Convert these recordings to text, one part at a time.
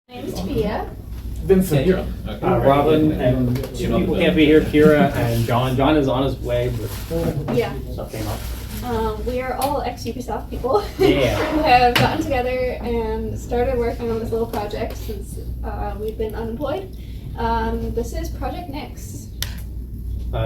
My name's Tabea. Vincent. Yeah, you're on. Okay. Robin, and two people can't be here, Kira and John. John is on his way, but Yeah. stuff came up. We are all ex-Ubisoft people Yeah. who have gotten together and started working on this little project since we've been unemployed. This is Project Nyx.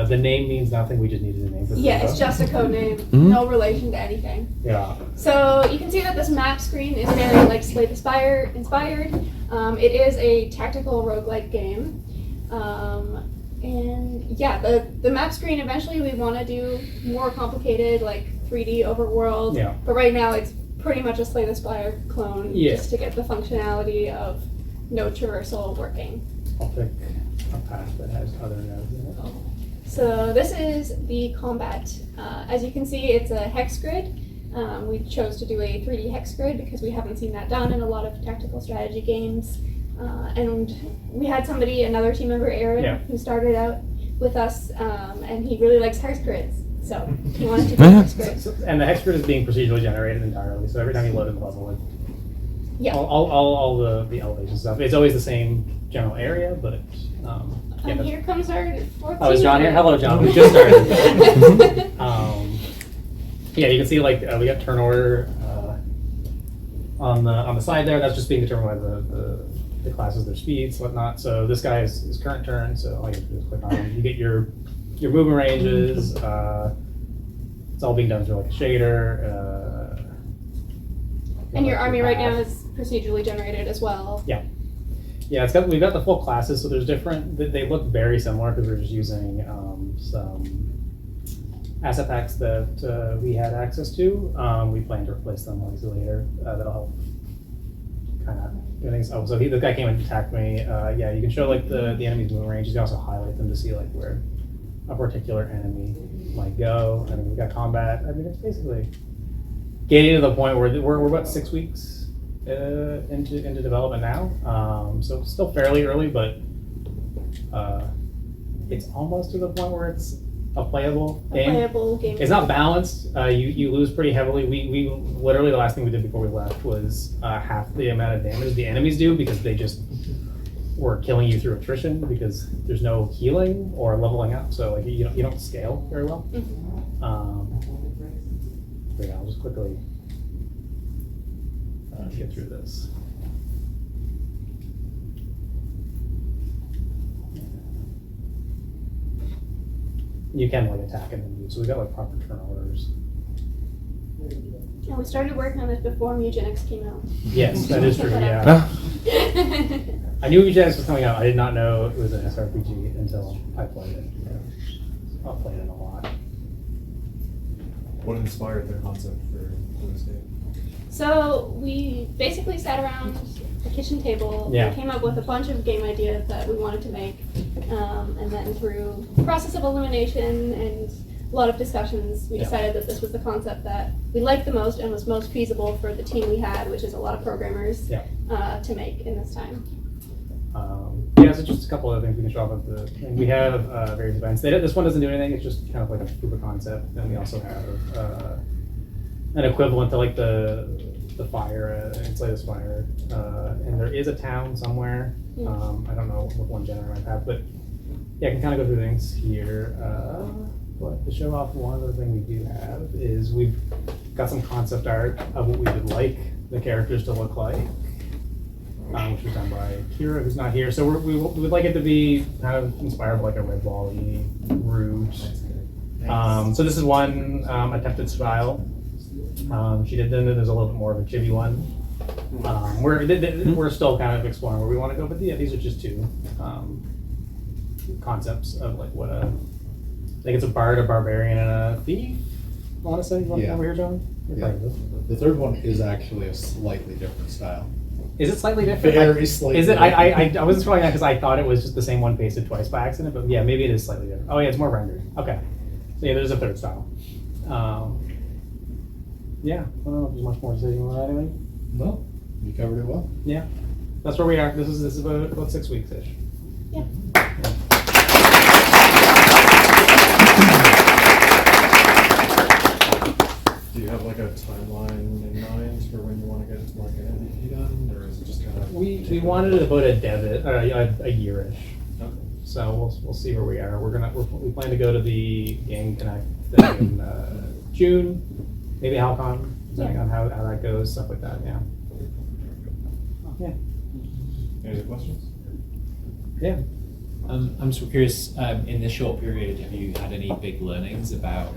The name means nothing, we just needed a name for the Yeah, video. it's just a code name, no relation to anything. Yeah. So you can see that this map screen is very like Slay the Spire inspired. It is a tactical roguelike game. And yeah, the map screen, eventually we want to do more complicated, like 3D overworld. Yeah. But right now it's pretty much a Slay the Spire clone, Yeah. just to get the functionality of node traversal working. I'll pick a path that has other nodes in it. So this is the combat. As you can see, it's a hex grid. We chose to do a 3D hex grid because we haven't seen that done in a lot of tactical strategy games. And we had somebody, another team member, Aaron, Yeah. who started out with us, and he really likes hex grids. So he wanted to do hex grids. And the hex grid is being procedurally generated entirely, so every time you load in the level, like, Yeah. all the elevation stuff. It's always the same general area, but yeah, And that's- here comes our fourth Oh, is team John here? member. Hello, John. We just started. Yeah, you can see like we got turn order on the side there. That's just being determined by the classes, their speeds, whatnot. So this guy is his current turn. So all you have to do is click on him. You get your movement ranges. It's all being done through like a shader. And your army right now is procedurally generated as well. Yeah, we've got the full classes, so there's different. They look very similar because we're just using some asset packs that we had access to. We plan to replace them obviously later. That'll help kind of do things. Oh, so the guy came and attacked me. Yeah, you can show like the enemy's movement range. You can also highlight them to see like where a particular enemy might go. And then we've got combat. I mean, it's basically getting to the point where we're about 6 weeks into development now, so it's still fairly early, but it's almost to the point where it's a playable game. It's not balanced. You lose pretty heavily. We literally the last thing we did before we left was half the amount of damage the enemies do because they just were killing you through attrition because there's no healing or leveling up. So like you don't scale very well. But yeah, I'll just quickly get through this. You can like attack and then move, so we got like proper turn orders. And we started working on this before Mugenics came out. Yes, that is true. Yeah, I knew Eugenics was coming out. I did not know it was an SRPG until I played it. Yeah. I've played it a lot. What inspired their concept for this game? So we basically sat around a kitchen table Yeah. and came up with a bunch of game ideas that we wanted to make. And then through the process of elimination and a lot of discussions, we Yeah. decided that this was the concept that we liked the most and was most feasible for the team we had, which is a lot of programmers, Yeah. to make in this time. Yeah, so just a couple of things we can show off of the. And we have various events. This one doesn't do anything. It's just kind of like a proof of concept. Then we also have an equivalent to like the fire, Slay the Spire, and there is a town somewhere. I don't know what one general might have, but yeah, I can kind of go through things here. But to show off one of the things we do have is we've got some concept art of what we would like the characters to look like. Which was done by Kira, who's not here. So we would like it to be kind of inspired by like a red ball-y route. So this is one attempted style. She did. Then there's a little bit more of a chibi one. We're still kind of exploring where we want to go, but yeah, these are just two concepts of like what I think it's a bard, a barbarian, and a thief. I want to say. You want to come over here, John? You're part of this. The third one is actually a slightly different style. Is it slightly different? Very slightly. Is it? I wasn't scrolling that because I thought it was just the same one pasted twice by accident, but yeah, maybe it is slightly different. Oh yeah, it's more rendered. Okay. So yeah, there's a third style. Yeah, I don't know if there's much more to say on that anyway. No, you covered it well. Yeah, that's where we are. This is about 6 weeks ish. Yeah. Do you have like a timeline in mind for when you want to get like an MVP done, or is it just kind of? We wanted to put a a year-ish. Okay. So we'll see where we are. We plan to go to the Game Connect in June, maybe Halcon, depending on how that goes, stuff like that. Yeah. Yeah. Any other questions? Yeah. I'm so curious, in this short period, have you had any big learnings about,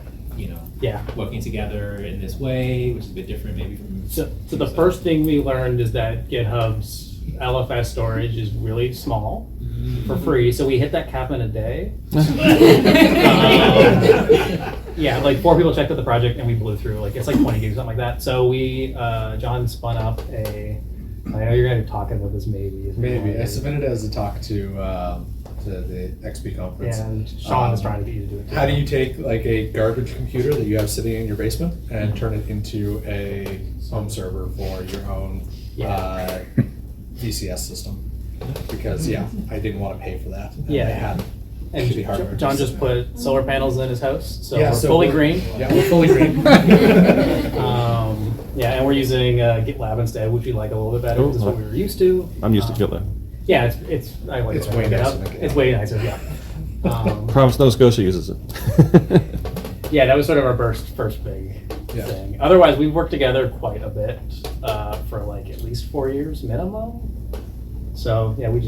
Yeah. working together in this way, which is a bit different maybe from... So the first thing we learned is that GitHub's LFS storage is really small for free, so we hit that cap in a day. Yeah, like 4 people checked out the project and we blew through, it's like 20 gigs, something like that. So John spun up I know you're going to be talking about this maybe. Maybe. I submitted it as a talk to the XP conference. Yeah, and Sean is trying to get you to do it. How do you take like a garbage computer that you have sitting in your basement and turn it into a home server for your own DCS system? Because I didn't want to pay for that. And Yeah. I had And shitty hardware. John just put solar panels in his house, so Yeah, we're so fully we're- green. Yeah, we're fully green. Yeah, and we're using GitLab instead, which we like a little bit better because it's what we were used to. I'm used to GitLab. Yeah, it's I like It's it. way nicer GitHub. than GitHub. It's way nicer, yeah. Promise Nova Scotia uses it. Yeah, that was sort of our first big Yeah. thing. Otherwise, we've worked together quite a bit for at least 4 years minimum. So yeah, we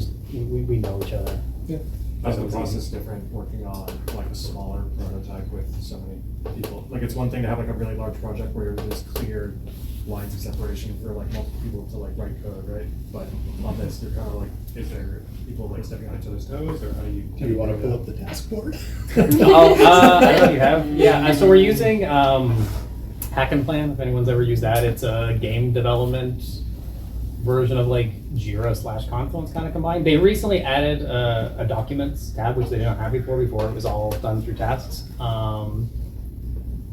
know each other. Yeah. Is the process different working on like a smaller prototype with so many people? Like it's one thing to have like a really large project where there's clear lines of separation for like multiple people to like write code, right? But on this, you're kind of like, is there people like stepping on each other's toes, or how do you? Do you want to pull up the task board? I don't know if you have. Yeah, so we're using Hack and Plan. If anyone's ever used that, it's a game development version of Jira/Confluence kind of combined. They recently added a documents tab, which they didn't have before. Before it was all done through tasks.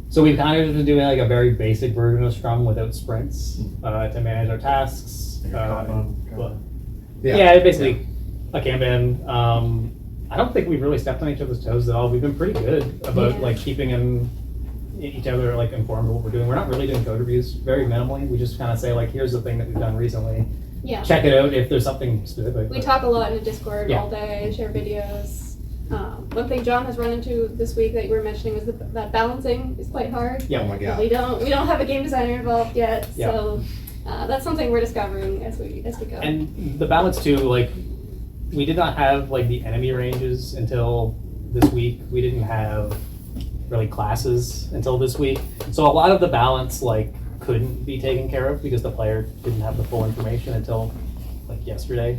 So we've kind of been doing a very basic version of Scrum without sprints to manage our tasks. Like a Kanban kind of- Yeah, basically a Kanban. I don't think we've really stepped on each other's toes at all. We've been pretty good about keeping each other informed of what we're doing. We're not really doing code reviews, very minimally. We just kind of say here's the thing that we've done recently. Yeah. Check it out if there's something specific. We talk a lot in the Discord Yeah. all day, share videos. One thing John has run into this week that you were mentioning was that balancing is quite hard. Yeah. Oh my god. We don't have a game designer involved yet, Yeah. so that's something we're discovering as we go. And the balance too, we did not have the enemy ranges until this week. We didn't have really classes until this week. So a lot of the balance couldn't be taken care of because the player didn't have the full information until yesterday.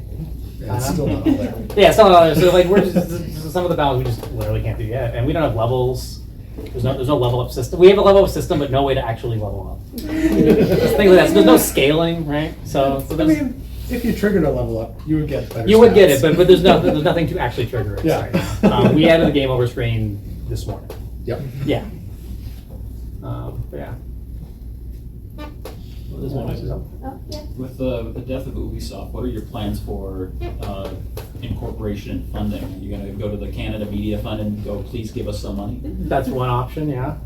Yeah, it's still not all there. Yeah, some of the so we're just some of the balance we just literally can't do yet, and we don't have levels. There's no level up system. We have a level up system, but no way to actually level up. Things like that. So there's no scaling, right? So I there's, mean, if you triggered a level up, you would get better. you would get it, stats. but there's nothing to actually trigger it. Yeah. Right now. We added the game over screen this morning. Yep. Yeah. But yeah. There's one item. Oh, yeah. With the death of Ubisoft, what are your plans for incorporation and funding? Are you going to go to the Canada Media Fund and go, please give us some money? That's one option. Yeah.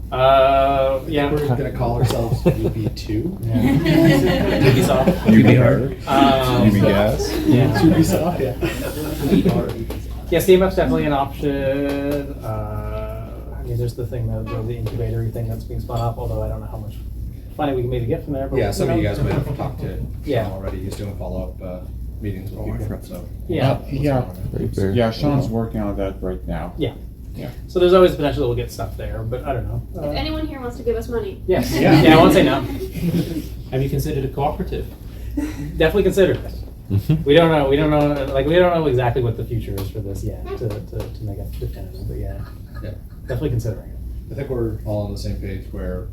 Yeah. We're gonna call ourselves UB2. Ubisoft. UB gas. Yeah. Ubisoft, yeah. Yeah, CMF's definitely an option. I mean, there's the thing, the incubator thing that's being spun up, although I don't know how much money we can maybe get from there. But Yeah, some of you guys might have talked to Yeah. Sean already. He's doing follow-up meetings with people, so. Yeah. Yeah. Sean's working on that right now. Yeah. Yeah. So there's always potential that we'll get stuff there, but I don't know. If anyone here wants to give us money, Yes. Yeah. Yeah, I won't say no. Have you considered a cooperative? Definitely consider it. We don't know. We don't know exactly what the future is for this yet to make it definitive. But yeah, definitely considering it. I think we're all on the same page where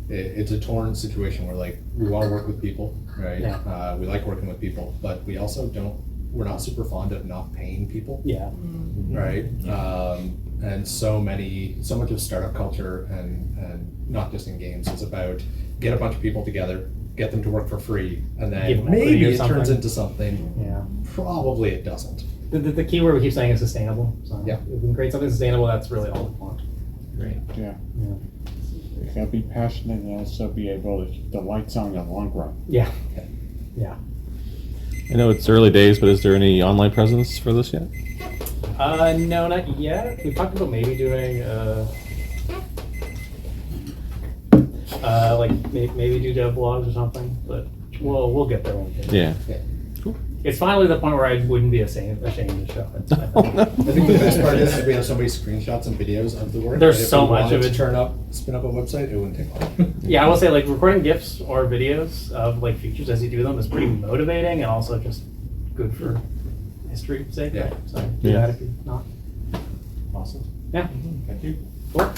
it's a torn situation where we want to work with people, right? Yeah. We like working with people, but we also we're not super fond of not paying people, Yeah. right? And so much of startup culture and not just in games is about get a bunch of people together, get them to work for free, and Give then them equity maybe or it turns something. into something. Yeah. Probably it doesn't. The key word we keep saying is sustainable. So Yeah. if we can create something sustainable, that's really all we want. Great. Yeah. Yeah. they'll be passionate and also be able to keep the lights on in the long run. Yeah. Yeah. I know it's early days, but is there any online presence for this yet? No, not yet. We talked about maybe doing, like maybe do dev blogs or something, but we'll get there one day. Yeah. It's finally the point where I wouldn't be ashamed to show it. I think the best part is we have so many screenshots and videos of the work. There's that if so we much wanted of to it. spin up a website, it wouldn't take long. Yeah, I will say like recording GIFs or videos of like features as you do them is pretty motivating and also just good for history's sake. Yeah. So do Yeah. that if you're not. Awesome. Yeah. Thank you. Cool.